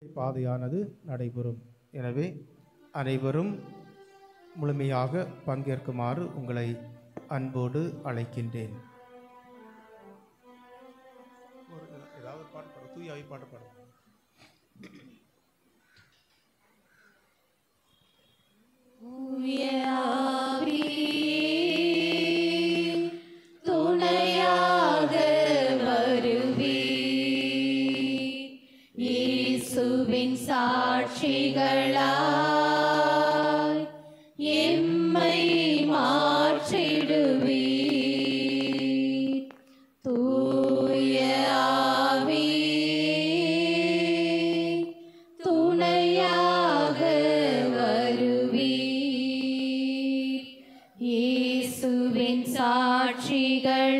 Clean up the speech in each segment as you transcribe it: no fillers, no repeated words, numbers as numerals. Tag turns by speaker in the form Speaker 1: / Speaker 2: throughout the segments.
Speaker 1: பாதையானது நடைபெறும். எனவே அனைவரும் முழுமையாக பங்கேற்குமாறு உங்களை அன்போடு அழைக்கின்றேன். ஏதாவது பாட்டு பாடு, தூயாவி பாட்டு பாடு.
Speaker 2: துணையாக வருவி இயேசுவின் சாட்சிகளாய் எம்மை மாற்றிடுவி. தூய ஆவி துணையாக வருவி இயேசுவின் சாட்சிகளாய்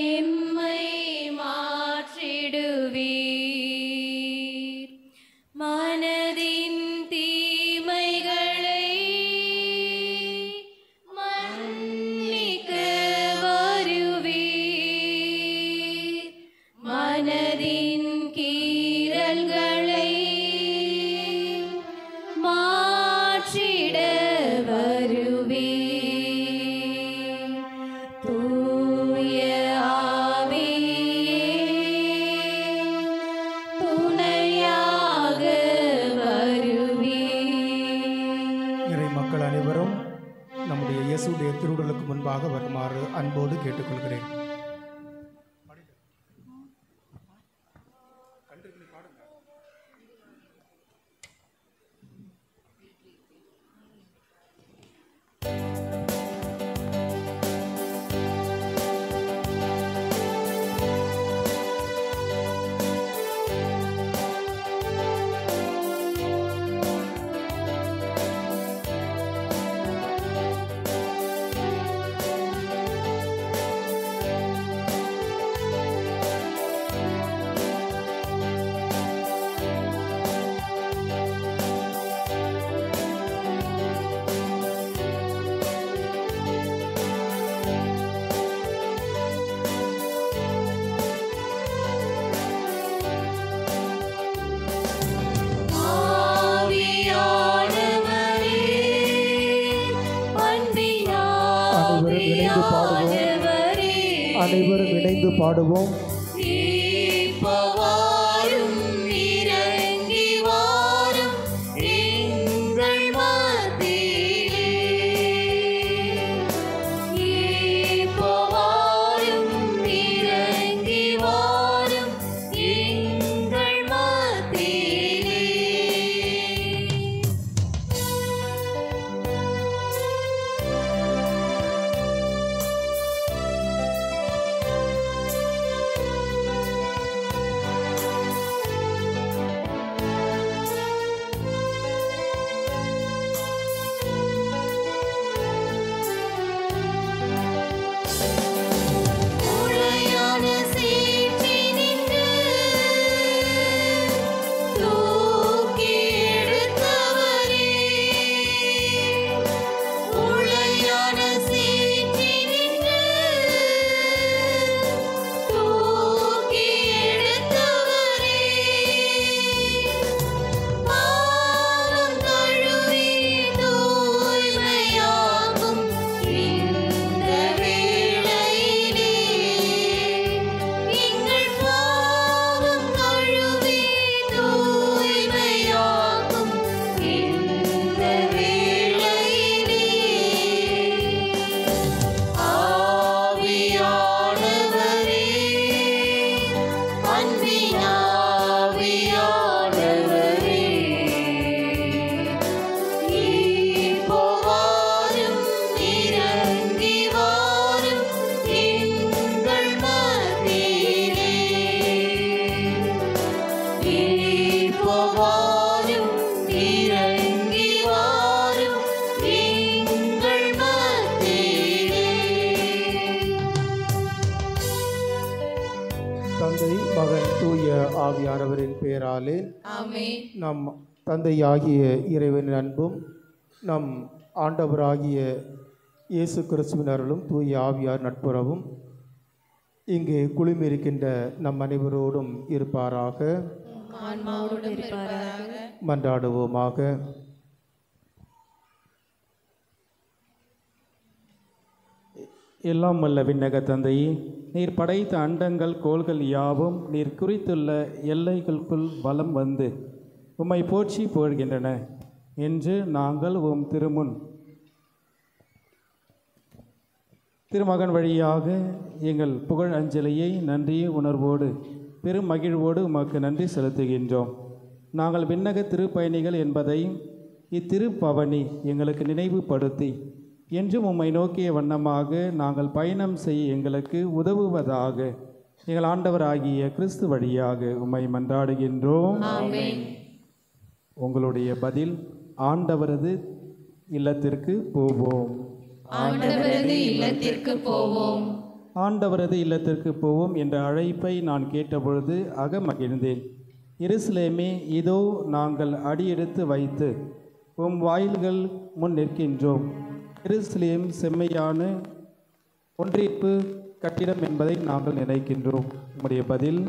Speaker 2: எம்மை மாற்றிடுவீர். மனதின் தீமைகளை மன்னிக்க வருவீர். மனதின் கீறல்களை மாற்றிட வருவீர். தூய ஆவியே துணையாக வருவீர்.
Speaker 1: இறை மக்கள் அனைவரும் நம்முடைய இயேசுடைய திருவுடலுக்கு முன்பாக வருமாறு அன்போடு கேட்டுக்கொள்கிறேன். அனைவரும் இணைந்து பாடுவோம். தந்தை, மகன், தூய ஆவியானவரின் பெயராலே
Speaker 2: ஆமென்.
Speaker 1: நம் தந்தையாகிய இறைவனின் அன்பும் நம் ஆண்டவராகிய இயேசு கிறிஸ்துவின் அருளும் தூய ஆவியார் நட்புறவும் இங்கே குழுமியிருக்கின்ற நம் அனைவரோடும் இருப்பாராக.
Speaker 2: ஆன்மாவோடும் இருப்பாராக.
Speaker 1: மன்றாடுவோமாக.
Speaker 3: எல்லாம் வல்ல விண்ணக தந்தையே, நீர் படைத்த அண்டங்கள் கோள்கள் யாவும் நீர் குறித்துள்ள எல்லைகளுக்குள் வலம் வந்து உம்மை போற்றி புகழ்கின்றன என்று நாங்கள் உம் திருமகன் வழியாக எங்கள் புகழ் அஞ்சலியை நன்றி உணர்வோடு பெரும் மகிழ்வோடு உமக்கு நன்றி செலுத்துகின்றோம். நாங்கள் விண்ணக திருப்பயணிகள் என்பதையும் இத்திருப்பவனி எங்களுக்கு நினைவுபடுத்தி என்றும் உம்மை நோக்கிய வண்ணமாக நாங்கள் பயணம் செய்ய எங்களுக்கு உதவுவதாக எங்கள் ஆண்டவராகிய கிறிஸ்து வழியாக உம்மை மன்றாடுகின்றோம். உங்களுடைய பதில் ஆண்டவரது இல்லத்திற்கு போவோம்.
Speaker 2: ஆண்டவரது இல்லத்திற்கு போவோம்.
Speaker 3: ஆண்டவரது இல்லத்திற்கு போவோம் என்ற அழைப்பை நான் கேட்டபொழுது அகமகிழ்ந்தேன். எருசலேமே, இதோ நாங்கள் அடியெடுத்து வைத்து உம் வாயில்கள் முன் நிற்கின்றோம். எருசலேம் செம்மையான ஒன்றிப்பு கட்டிடம் என்பதை நாங்கள் நினைக்கின்றோம். உம்முடைய பதில்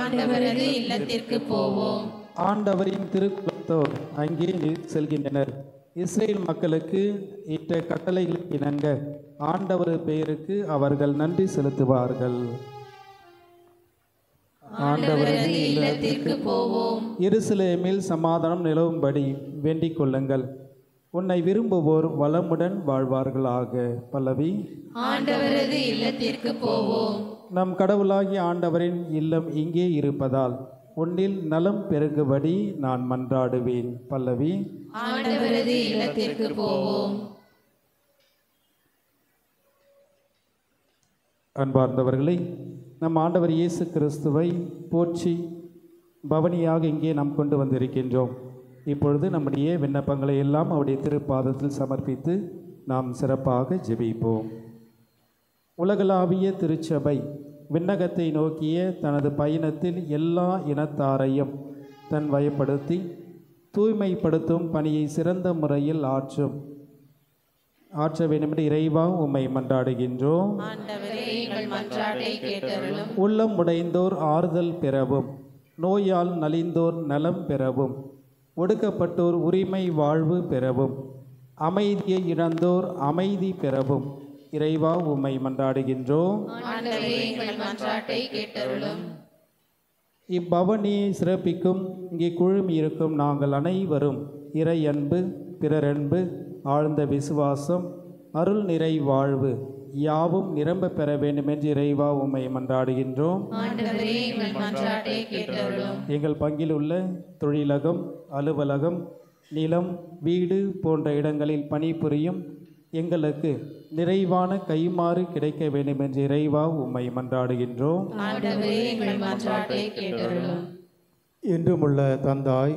Speaker 2: ஆண்டவரது இல்லத்திற்கு போவோம்.
Speaker 3: ஆண்டவரின் திருக்குலத்தோர் அங்கே செல்கின்றனர். இஸ்ரேல் மக்களுக்கு இட்ட கட்டளைகளுக்கு இணங்க ஆண்டவர் பெயருக்கு அவர்கள் நன்றி செலுத்துவார்கள்.
Speaker 2: ஆண்டவரது இல்லத்திற்கு போவோம்.
Speaker 3: எருசலேமில் சமாதானம் நிலவும்படி வேண்டிக் கொள்ளுங்கள். உன்னை விரும்புவோர் வளமுடன் வாழ்வார்களாக. பல்லவி.
Speaker 2: ஆண்டவரது இல்லத்திற்கு போவோம்.
Speaker 3: நம் கடவுளாகிய ஆண்டவரின் இல்லம் இங்கே இருப்பதால் உன்னில் நலம் பெருகுபடி நான் மன்றாடுவேன். பல்லவி.
Speaker 2: ஆண்டவரது இல்லத்திற்கு போவோம்.
Speaker 3: அன்பார்ந்தவர்களை, நம் ஆண்டவர் இயேசு கிறிஸ்துவை போற்றி பவனியாக இங்கே நாம் கொண்டு வந்திருக்கின்றோம். இப்பொழுது நம்முடைய விண்ணப்பங்களை எல்லாம் அவருடைய திருப்பாதத்தில் சமர்ப்பித்து நாம் சிறப்பாக ஜெபிப்போம். உலகளாவிய திருச்சபை விண்ணகத்தை நோக்கிய தனது பயணத்தில் எல்லா இனத்தாரையும் தன் வயப்படுத்தி தூய்மைப்படுத்தும் பணியை சிறந்த முறையில் ஆற்ற வேண்டுமென்று இறைவா உம்மை மன்றாடுகின்றோம். உள்ளம் உடைந்தோர் ஆறுதல் பெறவும், நோயால் நலிந்தோர் நலம் பெறவும், ஒடுக்கப்பட்டோர் உரிமை வாழ்வு பெறவும், அமைதியை இழந்தோர் அமைதி பெறவும் இறைவா உம்மை மன்றாடுகின்றோம். இப்பவனியை சிறப்பிக்கும் இங்கே குழுமி இருக்கும் நாங்கள் அனைவரும் இறை அன்பு, பிறரன்பு, ஆழ்ந்த விசுவாசம், அருள் நிறை வாழ்வு யாவும் நிரம்ப பெற வேண்டும் என்று இறைவா உம்மை மன்றாடுகின்றோம். எங்கள் பங்கில் உள்ள தொழிலகம், அலுவலகம், நிலம், வீடு போன்ற இடங்களில் பணிபுரியும் எங்களுக்கு நிறைவான கைமாறு கிடைக்க வேண்டும் என்று இறைவா உம்மை மன்றாடுகின்றோம்.
Speaker 1: என்றுமுள்ள தந்தாய்,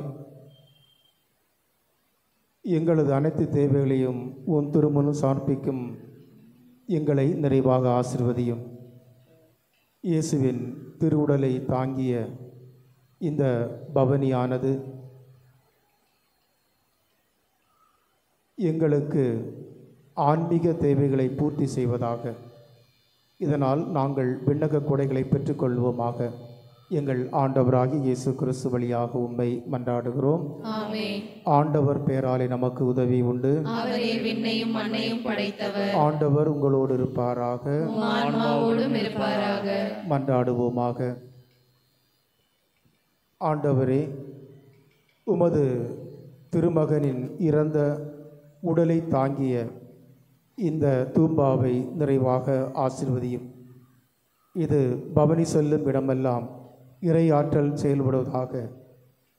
Speaker 1: எங்களது அனைத்து தேவைகளையும் உன் திருமுன் சமர்ப்பிக்கும் எங்களை நிறைவாக ஆசீர்வதியும். இயேசுவின் திருவுடலை தாங்கிய இந்த பவனியானது எங்களுக்கு ஆன்மீக தேவைகளை பூர்த்தி செய்வதாக. இதனால் நாங்கள் விண்ணக கொடைகளை பெற்றுக்கொள்வோமாக. எங்கள் ஆண்டவராகிய இயேசு கிறிஸ்து வழியாக உம்மை மன்றாடுகிறோம். ஆண்டவர் பெயராலே நமக்கு உதவி உண்டு. ஆண்டவர் உங்களோடு இருப்பாராக. மன்றாடுவோமாக. ஆண்டவரே, உமது திருமகனின் இறந்த உடலை தாங்கிய இந்த தூம்பாவை நிறைவாக ஆசீர்வதியும். இது பவனி செல்லும் இடமெல்லாம் இறை ஆற்றல் செயல்படுவதாக.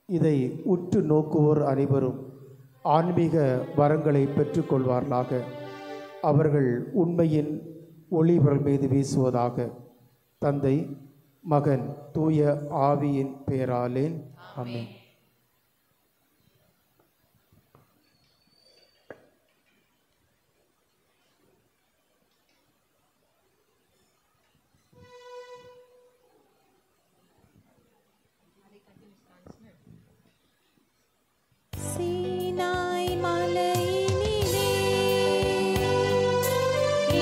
Speaker 1: இதை உற்று நோக்குவோர் அனைவரும் ஆன்மீக வரங்களை பெற்றுக்கொள்வார்களாக. அவர்கள் உண்மையின் ஒளி இவர்கள் மீது வீசுவதாக. தந்தை, மகன், தூய ஆவியின் பெயராலே ஆமென்.
Speaker 2: சீனாய் மலையினிலே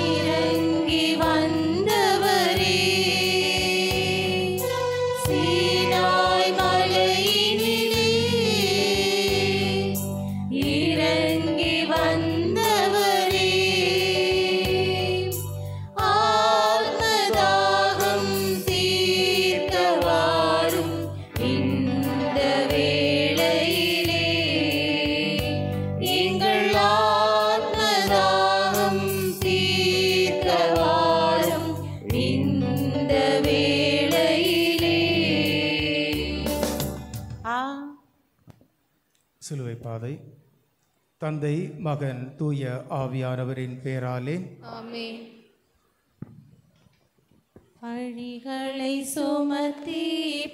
Speaker 2: இறங்கி வந்தவரே,
Speaker 1: சிலுவை பாதை. தந்தை, மகன், தூய ஆவியானவரின் பெயராலே
Speaker 2: ஆமென். பழிகளை சுமத்தி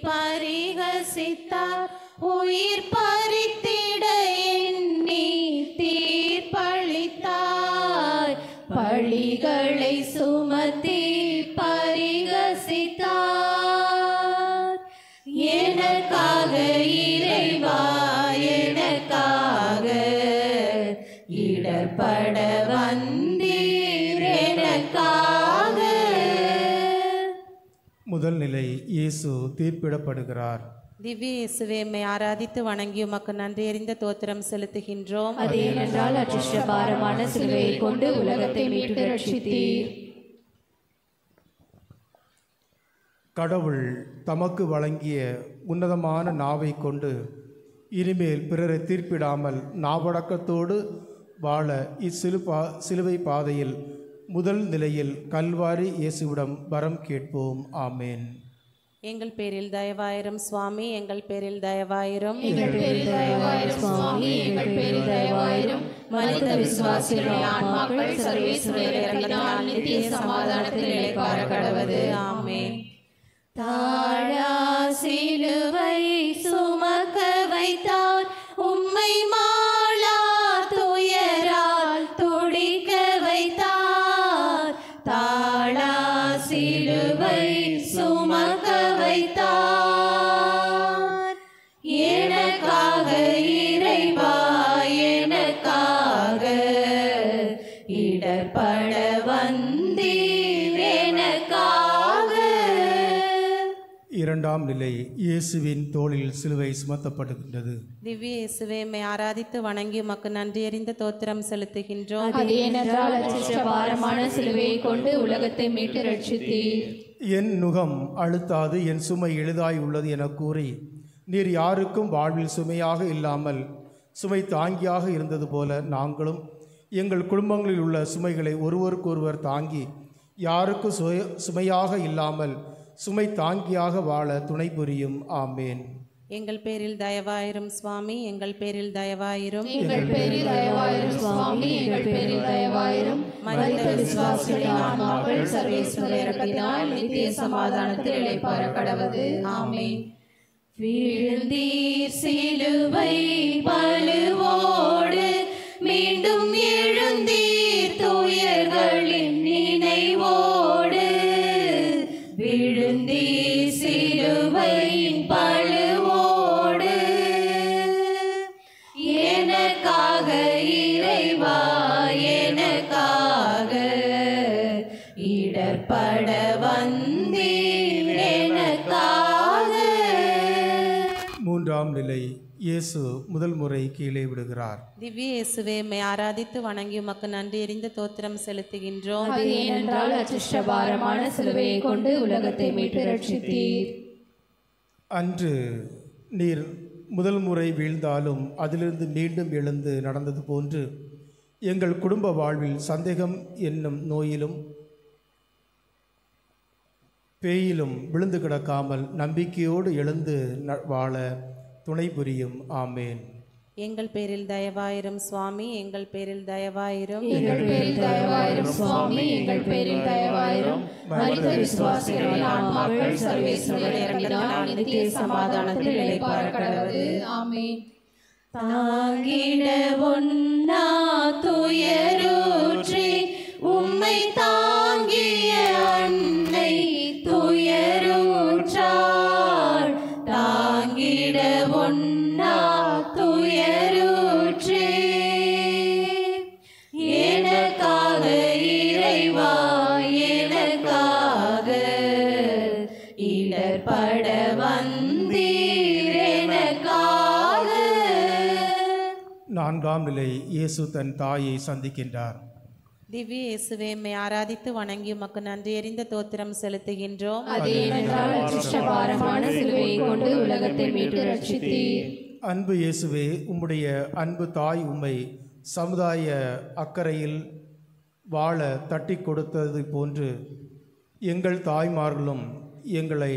Speaker 2: பரிகசித்தார், உயிர் பறித்திட எண்ணி தீர்ப்பளித்தார். பழிகளை சுமத்தி பரிகசித்தார், எனக்காக இறைவா, எனக்காக இடர்பட வந்தீர், எனக்காக.
Speaker 1: முதல் நிலை, இயேசு தீர்ப்பிடப்படுகிறார்.
Speaker 4: திவ்ய இயேசுவே, எம்மை ஆராதித்து வணங்கி உமக்கு நன்றி அறிந்த தோத்திரம் செலுத்துகின்றோம்.
Speaker 2: அது ஏனென்றால் அச்சிஷ்ட பாரமான சிலுவையை கொண்டு உலகத்தை மீட்டு ரட்சித்தீர்.
Speaker 1: கடவுள் தமக்கு வழங்கிய உன்னதமான நாவை கொண்டு இனிமேல் பிறரை தீர்ப்பிடாமல் நாவடக்கத்தோடு வாழ சிலுவை பாதையில் முதல் நிலையில் கல்வாரி இயேசுவிடம் வரம் கேட்போம். ஆமேன்.
Speaker 4: எங்கள் பேரில் தயவாயிரம் சுவாமி, எங்கள் பேரில் தயவாயிரம்.
Speaker 2: எங்கள் பேரில் தயவாயிரம் சுவாமி, எங்கள் பேரில் தயவாயிரம். மனித விசுவாசிகளுடைய ஆன்மாக்கள் சர்வேஸ்வரர் இறங்கினால் நித்திய சமாதானத்தில் இளைப்பாற கடவது.
Speaker 4: ஆமென்.
Speaker 2: தாழா சிலுவை சுமக்க வைத்தார், உம்மை மாளா துயரால் துடிக்க வைத்தார். தாழா சிலுவை சுமக்க வைத்தார், எனக்காக இறைவா, எனக்காக இடர்பட வந்தீர், எனக்காக.
Speaker 1: இரண்டாம் நிலை, இயேசுவின் தோளில் சிலுவை சுமத்தப்படுகின்றது.
Speaker 4: திவ்ய இயேசுவே, எம்மை ஆராதித்து வணங்கி உமக்கு நன்றி அறிந்த தோத்திரம் செலுத்துகின்றோம்.
Speaker 2: அது ஏனென்றால் அச்சிஷ்ட பாரமான சிலுவையை கொண்டு உலகத்தை மீட்டு ரட்சித்தீர்.
Speaker 1: என் நுகம் அழுத்தாது, என் சுமை எளிதாய் உள்ளது என கூறி நீர் யாருக்கும் வாழ்வில் சுமையாக இல்லாமல் சுமை தாங்கியாக இருந்தது போல நாங்களும் எங்கள் குடும்பங்களில் உள்ள சுமைகளை ஒருவருக்கொருவர் தாங்கி யாருக்கும் சுமையாக இல்லாமல் சுமை தாங்கியாக வாழ துணை புரியும். ஆமேன்.
Speaker 4: எங்கள் பேரில் தயவாயிரம் சுவாமி, எங்கள் பேரில் தயவாயிரம்.
Speaker 2: எங்கள் பேரில் தயவாயிரம் சுவாமி, எங்கள் பேரில் தயவாயிரம். மனித விசுவாசிகளின் ஆன்மாக்கள் சர்வேஸ்வரர் இறங்கினால் நித்திய சமாதானத்தில் இளைப்பாற கடவது. ஆமென். வீழ்ந்தீர் சிலுவை பழுவோடு, மீண்டும் எழுந்தீர் துயர்களின் நினைவோடு. விழுந்தீர் சிலுவையின் பழுவோடு, எனக்காக இறைவா, எனக்காக இடர்பட வந்தீர், எனக்காக.
Speaker 1: மூன்றாம் நிலை, இயேசு முதல் முறை கீழே விடுகிறார்.
Speaker 4: திவ்ய இயேசுவே, எம்மை ஆராதித்து வணங்கி உமக்கு நன்றி அறிந்த தோத்திரம் செலுத்துகின்றோம்.
Speaker 2: அது ஏனென்றால் அச்சிஷ்ட பாரமான சிலுவையை கொண்டு உலகத்தை மீட்டு ரட்சித்தீர்.
Speaker 1: அன்று நீர் முதல் முறை வீழ்ந்தாலும் அதிலிருந்து மீண்டும் எழுந்து நடந்தது போன்று எங்கள் குடும்ப வாழ்வில் சந்தேகம் என்னும் நோயிலும் பேயிலும் விழுந்து கிடக்காமல் நம்பிக்கையோடு எழுந்து வாழ துணை புரியும். ஆமேன்.
Speaker 4: எங்கள் பேரில் தயவாயிரம் சுவாமி, எங்கள் பேரில் தயவாயிரம்.
Speaker 2: எங்கள் பேரில் தயவாயிரம் சுவாமி, எங்கள் பேரில் தயவாயிரம். மனித விசுவாசிகளின் ஆன்மாக்கள் சர்வேஸ்வரர் இறங்கினால் நித்திய சமாதானத்தில் இளைப்பாற கடவது. ஆமென். தாங்கிட ஒன்னா துயரூற்றி, உம்மை தாங்கிய அன்னை துயரூற்றாள். தாங்கிட ஒன்னா துயரூற்றி, எனக்காக இறைவா, எனக்காக இடர்பட வந்தீர், எனக்காக.
Speaker 1: நான்காம் நிலை, இயேசு தன் தாயை சந்திக்கின்றார்.
Speaker 4: திவ்ய இயேசுவே, எம்மை ஆராதித்து வணங்கி உமக்கு நன்றி அறிந்த தோத்திரம் செலுத்துகின்றோம்.
Speaker 2: அது ஏனென்றால் அச்சிஷ்ட பாரமான சிலுவையை கொண்டு உலகத்தை மீட்டு ரட்சித்தீர்.
Speaker 1: அன்பு இயேசுவே, உம்முடைய அன்பு தாய் உம்மை சமுதாய அக்கறையில் வாழ தட்டி கொடுத்தது போன்று எங்கள் தாய்மார்களும் எங்களை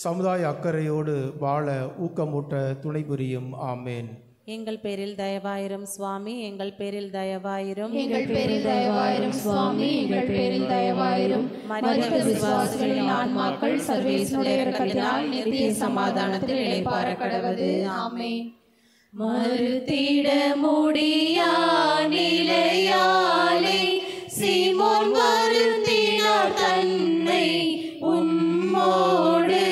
Speaker 1: சமுதாய அக்கறையோடு வாழ ஊக்கமூட்ட துணை புரியும். ஆமேன்.
Speaker 4: எங்கள் பேரில் தயவாயிரும் சுவாமி, எங்கள் பேரில் தயவாயிரும்.
Speaker 2: எங்கள் பேரில் தயவாயிரும் சுவாமி, எங்கள் பேரில் தயவாயிரும். மரித்த விசுவாசிகளின் ஆன்மாக்கள் சர்வேஸ்வருடைய இரக்கத்தினால் நித்திய சமாதானத்தில் இளைப்பாற கடவது. ஆமென். மறுத்திட முடியா நிலையாலே சீமோன் வருத்தினார் தன்னை உம்மோடு.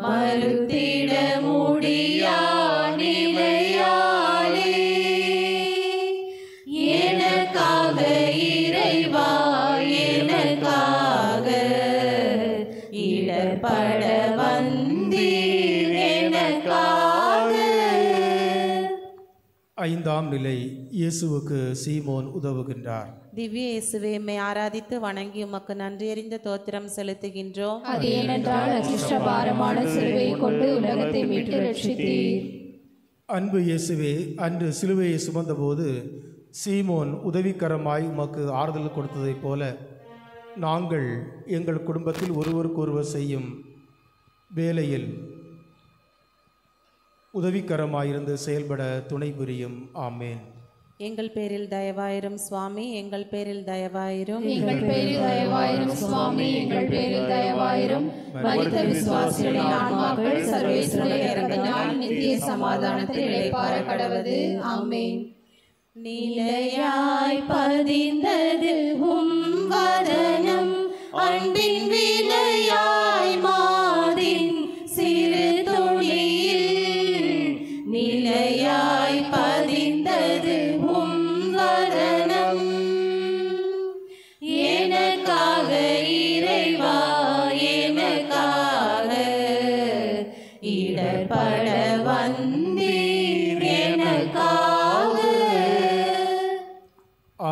Speaker 2: மறுத்திட முடியா நிலையாலே எனக்காக இறைவா, எனக்காக இடர்பட வந்தீர் எனக்காக.
Speaker 1: ஐந்தாம் நிலை. இயேசுவுக்கு சீமோன் உதவுகின்றார்.
Speaker 4: திவ்ய இயேசுவே, உம்மை ஆராதித்து வணங்கி உமக்கு நன்றியறிந்த தோத்திரம் செலுத்துகின்றோம்.
Speaker 2: அது ஏனென்றால் அச்சிஷ்ட பாரமான சிலுவையை கொண்டு உலகத்தை மீட்டு ரட்சித்தீர்.
Speaker 1: அன்பு இயேசுவே, அன்று சிலுவையை சுமந்தபோது சீமோன் உதவிக்கரமாய் உமக்கு ஆறுதல் கொடுத்ததைப் போல நாங்கள் எங்கள் குடும்பத்தில் ஒருவருக்கொருவர் செய்யும் வேலையில் உதவிக்கரமாயிருந்து செயல்பட துணை புரியும். ஆமேன்.
Speaker 4: எங்கள் பேரில் தயவாயிரும் சுவாமி, எங்கள் பேரில் தயவாயிரும்.
Speaker 2: எங்கள் பேரில் தயவாயிரும் சுவாமி, எங்கள் பேரில் தயவாயிரும். மரித்த விசுவாசிகளின் ஆன்மாக்கள் சர்வேஸ்வருடைய இரக்கத்தினால் நித்திய சமாதானத்தில் இளைப்பாற கடவது. ஆமென். நிலையாய் பதிந்தது உம் வதனம், அன்பின் விலையாய் மாதின் சிறு துளியில். நிலையாய் பதிந்தது உம் வதனம், எனக்காக இறைவா, எனக்காக இடர்பட வந்தீர் எனக்காக.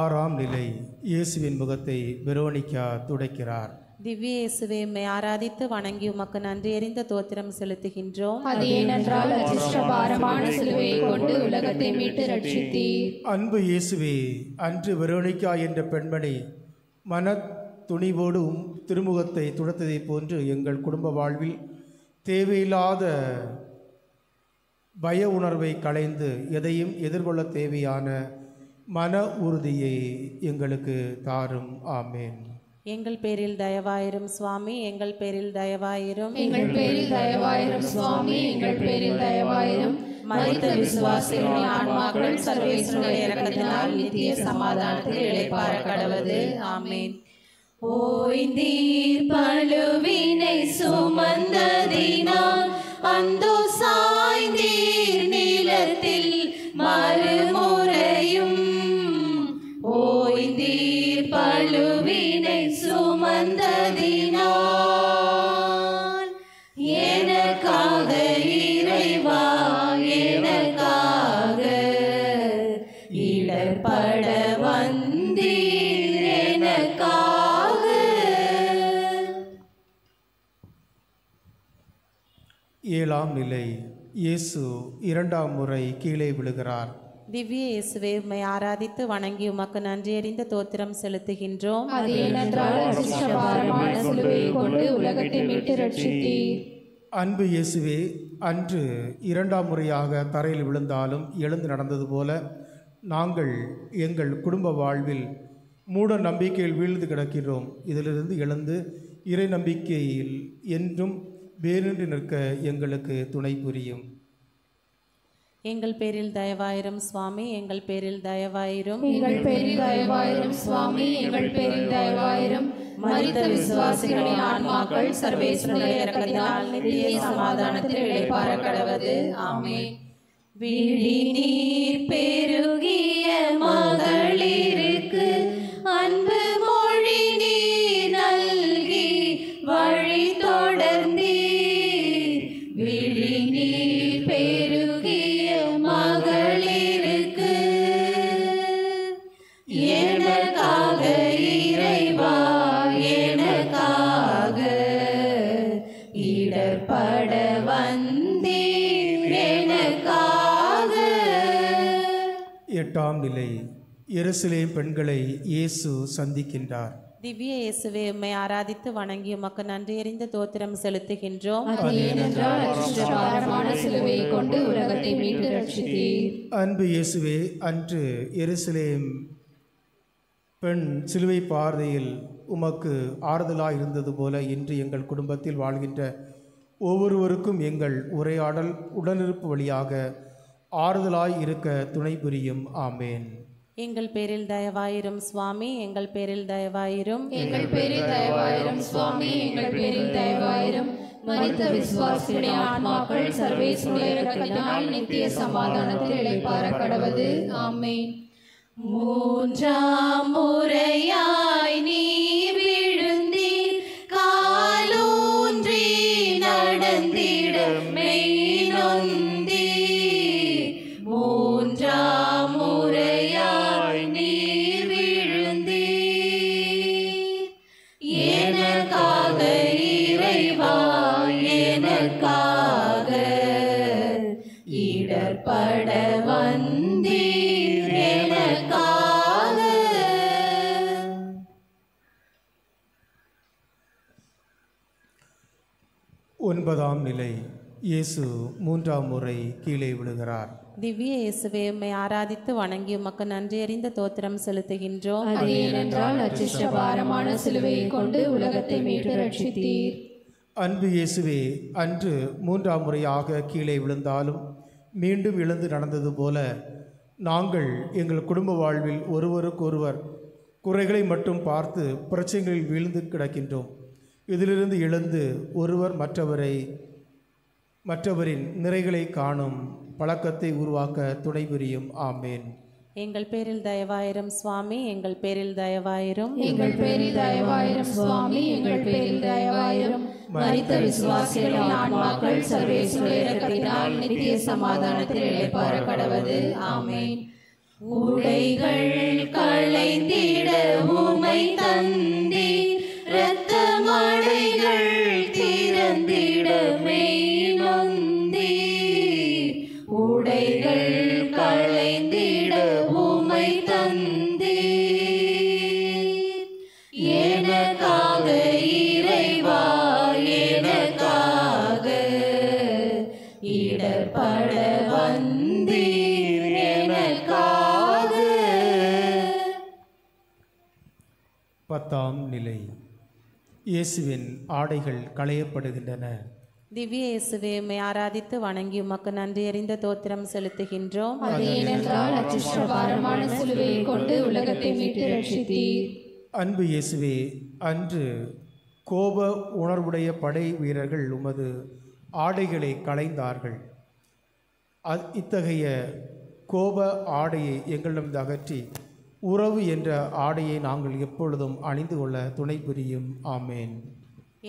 Speaker 1: ஆறாம் நிலை. இயேசுவின் முகத்தை வெரோனிக்கா துடைக்கிறார்.
Speaker 4: திவ்ய இயேசுவே, உம்மை ஆராதித்து வணங்கி உமக்கு நன்றியறிந்த தோத்திரம் செலுத்துகின்றோம்.
Speaker 2: அது ஏனென்றால் அச்சிஷ்ட பாரமான சிலுவையை கொண்டு உலகத்தை மீட்டு ரட்சித்தீர்.
Speaker 1: அன்பு இயேசுவே, அன்று வெரோனிக்கா என்ற பெண்மணி மன துணிவோடு திருமுகத்தை துடைத்ததைப் போன்று எங்கள் குடும்ப வாழ்வில் தேவையில்லாத பய உணர்வை களைந்து எதையும் எதிர்கொள்ள தேவையான மன உறுதியை எங்களுக்கு தாரும். ஆமேன்.
Speaker 4: எங்கள் பேரில் தயவாயிரும் சுவாமி, எங்கள் பேரில் தயவாயிரும்.
Speaker 2: எங்கள் பேரில் தயவாயிரும் சுவாமி, எங்கள் பேரில் தயவாயிரும். மரித்த விசுவாசிகளின் ஆன்மாக்கள் சர்வேஸ்வருடைய இரக்கத்தினால் நித்திய சமாதானத்தில் இளைப்பாற கடவது. ஆமென். ஓய்ந்தீர் பழுவினை சுமந்ததினால் அந்தோ சாய்ந்தீர் நிலத்தில் மறுமுறையும். ஓய்ந்தீர் பழுவினை சுமந்ததினால் எனக்காக இறைவா, எனக்காக இடர்பட வந்தீர் எனக்காக.
Speaker 1: ஏழாம் நிலை. இயேசு இரண்டாம் முறை கீழே விழுகிறார்.
Speaker 4: திவ்ய இயேசுவே, உம்மை ஆராதித்து வணங்கி உமக்கு நன்றியறிந்த தோத்திரம் செலுத்துகின்றோம்.
Speaker 2: அது ஏனென்றால் அச்சிஷ்ட பாரமான சிலுவையை கொண்டு உலகத்தை மீட்டு ரட்சித்தீர்.
Speaker 1: அன்பு இயேசுவே, அன்று இரண்டாம் முறையாக தரையில் விழுந்தாலும் எழுந்து நடந்தது போல நாங்கள் எங்கள் குடும்ப வாழ்வில் மூட நம்பிக்கையில் வீழ்ந்து கிடக்கிறோம். இதிலிருந்து எழுந்து இறை நம்பிக்கையில் என்றும் வேறின்றி நிற்க எங்களுக்கு துணை புரியும்.
Speaker 4: எங்கள் பேரில் தயவாயிரும் சுவாமி, எங்கள் பேரில் தயவாயிரும்.
Speaker 2: எங்கள் பேரில் தயவாயிரும் சுவாமி, எங்கள் பேரில் தயவாயிரும். மரித்த விசுவாசிகளின் ஆன்மாக்கள் சர்வேஸ்வருடைய இரக்கத்தினால் நித்திய சமாதானத்தில் இளைப்பாற கடவது. ஆமென். விழி நீர் பெருகிய மகளிருக்கு அன்பு மொழி நீர் நல்கி வழி தொடர்ந்தீர். விழி நீர் பெருகிய மகளிருக்கு எனக்காக இறைவா, எனக்காக இடர்பட வந்தீர் எனக்காக.
Speaker 1: எட்டாம் நிலை. எருசலேம் பெண்களை இயேசு சந்திக்கின்றார்.
Speaker 4: திவ்ய இயேசுவே, உம்மை ஆராதித்து வணங்கி உமக்கு நன்றியறிந்த தோத்திரம் செலுத்துகின்றோம்.
Speaker 2: அது ஏனென்றால் அச்சிஷ்ட பாரமான சிலுவையை கொண்டு உலகத்தை மீட்டு ரட்சித்தீர்.
Speaker 1: அன்பு இயேசுவே, அன்று எருசலேம் பெண் சிலுவை பாதையில் உமக்கு ஆறுதலாய் இருந்தது போல இன்று எங்கள் குடும்பத்தில் வாழ்கின்ற ஒவ்வொருவருக்கும் எங்கள் உரையாடல் உடனிருப்பு வழியாக ஆறுதலாய் இருக்க துணை புரியும். ஆமேன்.
Speaker 4: எங்கள் பேரில் தயவாயிரும் சுவாமி, எங்கள் பேரில் தயவாயிரும்.
Speaker 2: எங்கள் பேரில் தயவாயிரும் சுவாமி, எங்கள் பேரில் தயவாயிரும். மரித்த விசுவாசிகளின் ஆன்மாக்கள் சர்வேசுடைய இரக்கத்தினால் நித்திய சமாதானத்தில் இளைப்பாற கடவது. ஆமென். மூன்றாம் முறையாய் நீ விழுந்தீர், காலூன்றி நடந்திட மெய் நொந்தீர். மூன்றாம் முறையாய் நீ விழுந்தீர், எனக்காக இறைவா, எனக்காக இடர்பட வந்தீர், எனக்காக.
Speaker 1: ஒன்பதாம் நிலை. இயேசு மூன்றாம் முறை கீழே விழுகிறார்.
Speaker 4: திவ்ய இயேசுவே, உம்மை ஆராதித்து வணங்கி உமக்கு நன்றி அறிந்த தோத்திரம் செலுத்துகின்றோம்.
Speaker 2: அது ஏனென்றால் அச்சிஷ்ட பாரமான சிலுவையை கொண்டு உலகத்தை மீட்டு ரட்சித்தீர்.
Speaker 1: அன்பு இயேசுவே, அன்று மூன்றாம் முறையாக கீழே விழுந்தாலும் மீண்டும் எழுந்து நடந்தது போல நாங்கள் எங்கள் குடும்ப வாழ்வில் ஒருவருக்கொருவர் குறைகளை மட்டும் பார்த்து பிரச்சனைகளில் வீழ்ந்து கிடக்கின்றோம். இதிலிருந்து எழுந்து ஒருவர் மற்றவரின் நிறைகளை காணும் பழக்கத்தை உருவாக்க துணை புரியும். ஆமேன்.
Speaker 4: எங்கள் பேரில் தயவாயிரும் சுவாமி, எங்கள் பேரில் தயவாயிரும்.
Speaker 2: எங்கள் பேரில் தயவாயிரும் சுவாமி, எங்கள் பேரில் தயவாயிரும். மரித்த விசுவாசிகளின் ஆன்மாக்கள் சர்வேசுடைய இரக்கத்தினால் நித்திய சமாதானத்தில் இளைப்பாற கடவது. ஆமென். உடைகள் களைந்திட உமை தந்தீர், இரத்த மழைகள் திறந்திட மெய் நொந்தீர். உடைகள் களைந்திட உமை தந்தீர், எனக்காக இறைவா, எனக்காக இடர்பட வந்தீர், எனக்காக.
Speaker 1: பத்தாம் நிலை. இயேசுவின் ஆடைகள் களையப்படுகின்றன.
Speaker 4: திவ்ய இயேசுவே, உம்மை ஆராதித்து வணங்கி உமக்கு நன்றி அறிந்த தோத்திரம் செலுத்துகின்றோம்.
Speaker 2: அது ஏனென்றால் அச்சிஷ்ட பாரமான சிலுவையை கொண்டு உலகத்தை மீட்டு ரட்சித்தீர்.
Speaker 1: அன்பு இயேசுவே, அன்று கோப உணர்வுடைய படை வீரர்கள் உமது ஆடைகளை களைந்தார்கள். இத்தகைய கோப ஆடையை எங்களிடம் அகற்றி உறவு என்ற ஆடையை நாங்கள் எப்பொழுதும் அணிந்து கொள்ள துணை புரியும். ஆமேன்.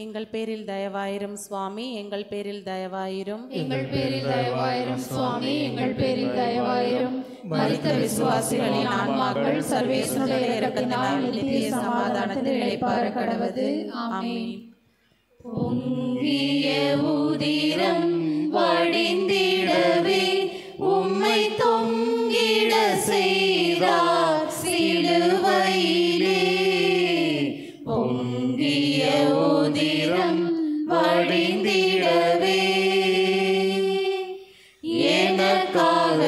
Speaker 4: எங்கள் பேரில் தயவாயிரும் சுவாமி, எங்கள் பேரில் தயவாயிரும்.
Speaker 2: எங்கள் பேரில் தயவாயிரும் சுவாமி, எங்கள் பேரில் தயவாயிரும். மரித்த விசுவாசிகளின் ஆன்மாக்கள் சர்வேசுடைய இரக்கத்தினால் நித்திய சமாதானத்தில் இளைப்பாற கடவது. ஆமென். பொங்கிய உதிரம் வடிந்திடவே உம்மை தொங்கிட செய்தார் சிலுவையிலே. பொங்கிய உதிரம் வடிந்திடவே எனக்காக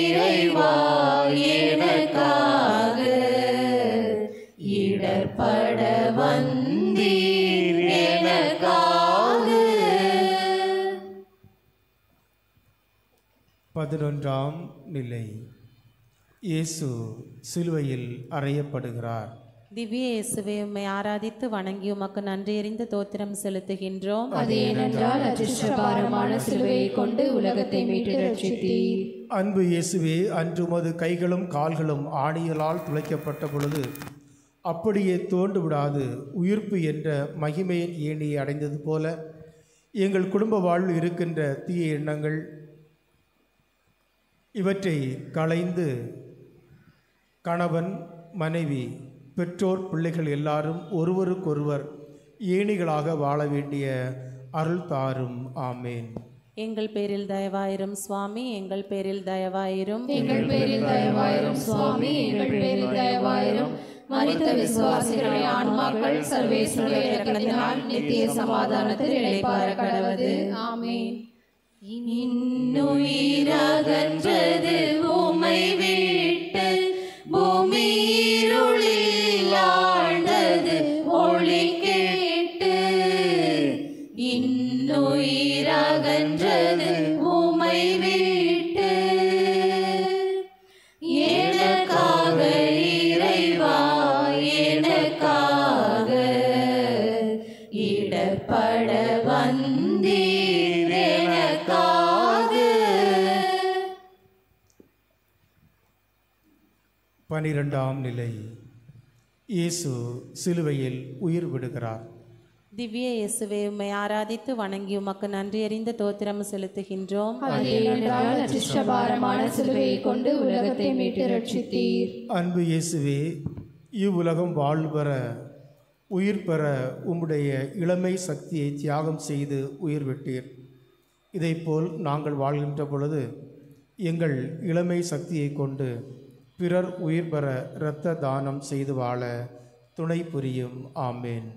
Speaker 2: இறைவா, எனக்காக இடர்பட வந்தீர், எனக்காக.
Speaker 1: 11ஆம் நிலை. இயேசு சிலுவையில் அறையப்படுகிறார்.
Speaker 4: திவ்ய இயேசுவே, உம்மை ஆராதித்து வணங்கி உமக்கு நன்றி அறிந்த தோத்திரம் செலுத்துகின்றோம்.
Speaker 2: அது ஏனென்றால் அச்சிஷ்ட பாரமான சிலுவையை கொண்டு உலகத்தை மீட்டு ரட்சித்தீர்.
Speaker 1: அன்பு இயேசுவே, அன்று உமது கைகளும் கால்களும் ஆணிகளால் துளைக்கப்பட்ட பொழுது அப்படியே தோண்டு விடாது உயிர்ப்பு என்ற மகிமையின் ஏணியை அடைந்தது போல எங்கள் குடும்ப வாழ்வில் இருக்கின்ற தீய எண்ணங்கள் இவற்றை களைந்து கணவன், மனைவி, பெற்றோர், பிள்ளைகள் எல்லாரும் ஒருவருக்கொருவர் ஏணிகளாக வாழ வேண்டிய அருள் தாரும். ஆமேன்.
Speaker 4: எங்கள் பேரில் தயவாயிரும் சுவாமி, எங்கள் பேரில் தயவாயிரும்.
Speaker 2: எங்கள் பேரில் தயவாயிரும் சுவாமி, எங்கள் பேரில் தயவாயிரும். மரித்த விசுவாசிகளின் ஆன்மாக்கள் சர்வேசுடைய இரக்கத்தினால் நித்திய சமாதானத்தில் இளைப்பாற கடவது. ஆமென். இன்னுயிரகன்றது உமை விட்டு பூமியிருளில் ஆழ்ந்தது ஒளி கேட்டு. இன்னுயிரகன்றது உமை விட்டு எனக்காக இறைவா எனக்காக இடர்பட வந்தீர் எனக்காக.
Speaker 1: 12ஆம் நிலை. இயேசு சிலுவையில் உயிர் விடுகிறார்.
Speaker 4: திவ்ய இயேசுவே, உம்மை ஆராதித்து வணங்கி உமக்கு நன்றி அறிந்த தோத்திரம் செலுத்துகின்றோம்.
Speaker 2: ஏனென்றால் அச்சிஷ்டபாரமான சிலுவையை கொண்டு உலகத்தை மீட்டு ரட்சித்தீர்.
Speaker 1: அன்பு இயேசுவே, இவ்வுலகம் வாழ்வு பெற உயிர் பெற உம்முடைய இளமை சக்தியை தியாகம் செய்து உயிர் விட்டீர். இதைப்போல் நாங்கள் வாழ்கின்ற பொழுது எங்கள் இளமை சக்தியை கொண்டு பிறர் உயிர் பெற இரத்த தானம் செய்து வாழ துணை புரியும். ஆமேன்.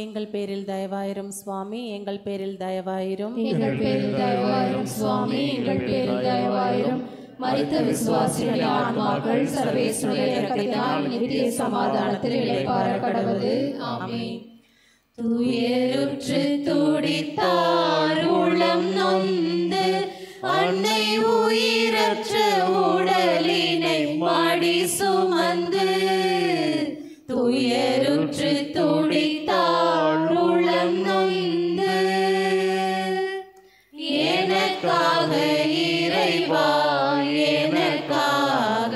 Speaker 4: எங்கள் பேரில் தயவாயிரும் சுவாமி, எங்கள் பேரில் தயவாயிரும்.
Speaker 2: எங்கள் பேரில் தயவாயிரும் சுவாமி, எங்கள் பேரில் தயவாயிரும். மரித்த விசுவாசிகளின் ஆன்மாக்கள் சர்வேசுடைய இரக்கத்தினால் நித்திய சமாதானத்தில் இளைப்பாற கடவது. ஆமென். துயருற்று துடித்தார் உளம் நொந்து அன்னை உயிரற்ற உடலினை மடி சுமந்து. துயருற்று துடித்தார் உளம் நொந்து எனக்காக இறைவா எனக்காக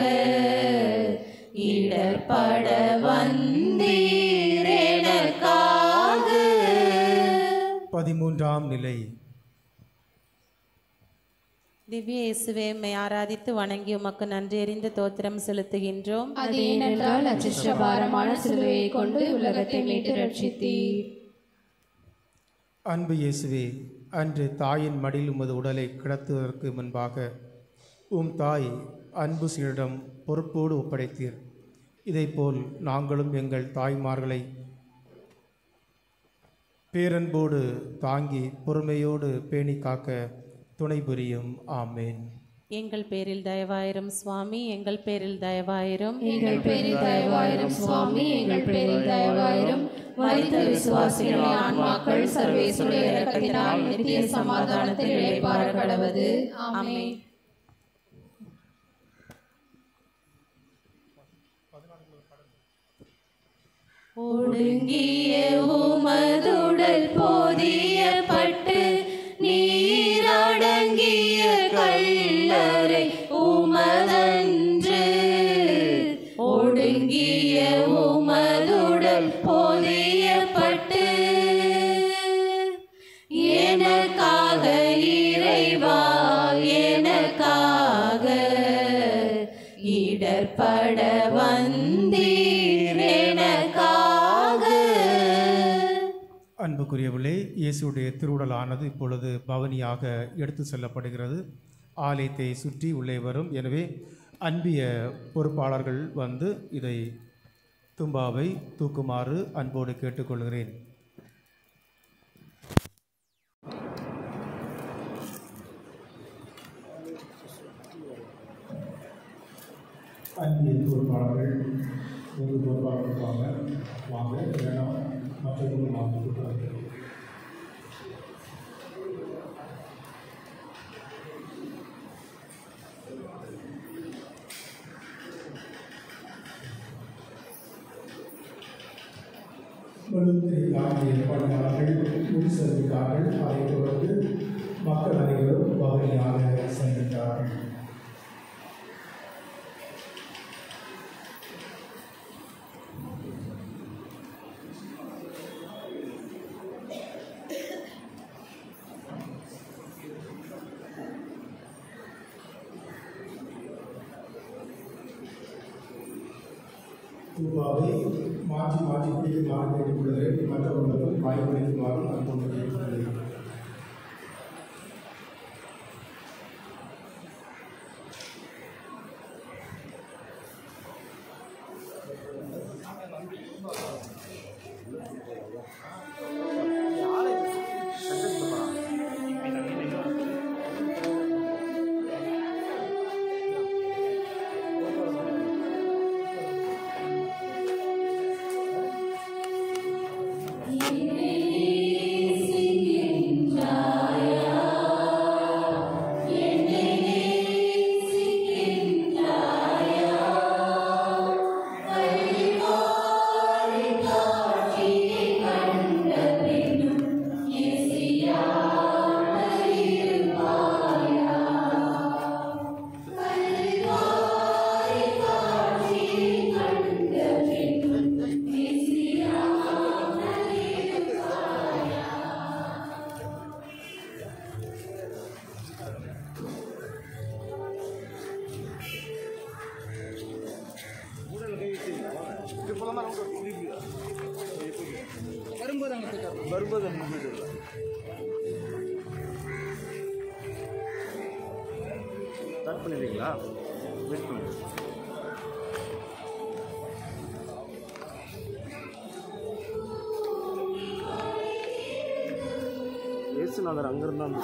Speaker 2: இடர்பட வந்தீர் எனக்காக.
Speaker 1: 13ஆம் நிலை.
Speaker 4: திவ்ய இயேசுவே, உம்மை ஆராதித்து வணங்கி உமக்கு நன்றி அறிந்த தோத்திரம் செலுத்துகின்றோம்.
Speaker 2: அது ஏனென்றால் அச்சிஷ்டபாரமான சிலுவையை கொண்டு உலகத்தை மீட்டு ரட்சித்தீர்.
Speaker 1: அன்பு இயேசுவே, அன்று தாயின் மடியில் உமது உடலை கிடத்துவதற்கு முன்பாக உம் தாய் அன்பு சீரிடம் பொறுப்போடு ஒப்படைத்தீர். இதைப்போல் நாங்களும் எங்கள் தாய்மார்களை பேரன்போடு தாங்கி பொறுமையோடு பேணி காக்க துணை புரியும். ஆமேன்.
Speaker 4: எங்கள் பேரில் தயவாயிரும் சுவாமி, எங்கள் பேரில் தயவாயிரும்.
Speaker 2: எங்கள் பேரில் தயவாயிரும் சுவாமி, எங்கள் பேரில் தயவாயிரும். மரித்த விசுவாசிகளின் ஆன்மாக்கள் சர்வேசுடைய இரக்கத்தினால் நித்திய சமாதானத்தில் இளைப்பாற கடவது. ஆமென். ஒடுங்கிய உமதுடல் போதியப்பட்டு நீரடங்கிய கல்லறை உமதன்று. ஒடுங்கிய உமதுடல் போதியப்பட்டு எனக்காக இறைவா எனக்காக இடர்பட வந்தீர் எனக்காக.
Speaker 1: அன்புக்குரியவர்களே, இயேசுடைய திருவுடலானது இப்பொழுது பவனியாக எடுத்து செல்லப்படுகிறது. ஆலயத்தை சுற்றி உள்ளே வரும். எனவே அன்பிய பொறுப்பாளர்கள் வந்து இதை தும்பாவை தூக்குமாறு அன்போடு கேட்டுக்கொள்கிறேன். அன்பிய பொறுப்பாளர்கள் ஒரு பொறுப்பாளர்கள் வாங்க வேண்டாம் மற்றவர்கள் வாங்க. ஏற்பாட்டாளர்கள் முன் செல்கிறார்கள். அதைத் தொடர்ந்து மக்கள் அனைவரும் பவனியாக சென்றார்கள். தூபாவை மாற்றி மாற்றி பிடிக்குமாறு கேட்டுக்கொள்கிறேன். மற்றவர்களுக்கும் வாய்ப்பளிக்குமாறு அன்போடு கேட்டுக்கொள்கிறேன்.
Speaker 5: வரும்போது அங்கே போயிட்டு ஸ்டார்ட் பண்ணிடுறீங்களா? வெயிட் பண்ணுங்க. ஏசுநாதர் அங்கிருந்து தான்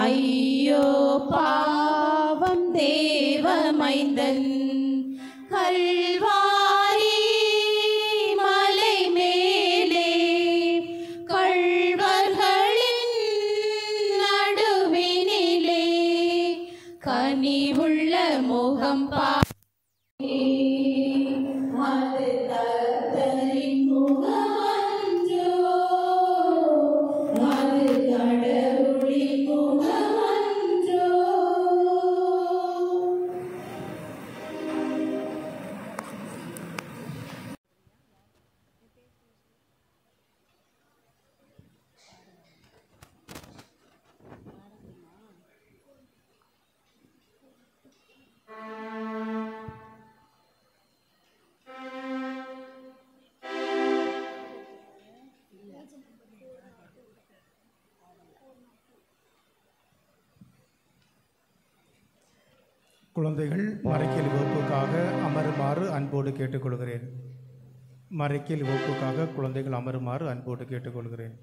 Speaker 2: ஐயோ பாவம் தேவமைந்தன் கல்வாரி மலை மேலே கள்வர்களின் நடுவினிலே கனிவுள்ள முகம் அது கர்த்தரின் முகமன்றோ, அது கடவுளின் முகமன்றோ.
Speaker 1: குழந்தைகள் மறைக்கல் வகுப்புக்காக அமருமாறு அன்போடு கேட்டுக்கொள்கிறேன். மறைக்கல் வகுப்புக்காக குழந்தைகள் அமருமாறு அன்போடு கேட்டுக்கொள்கிறேன்.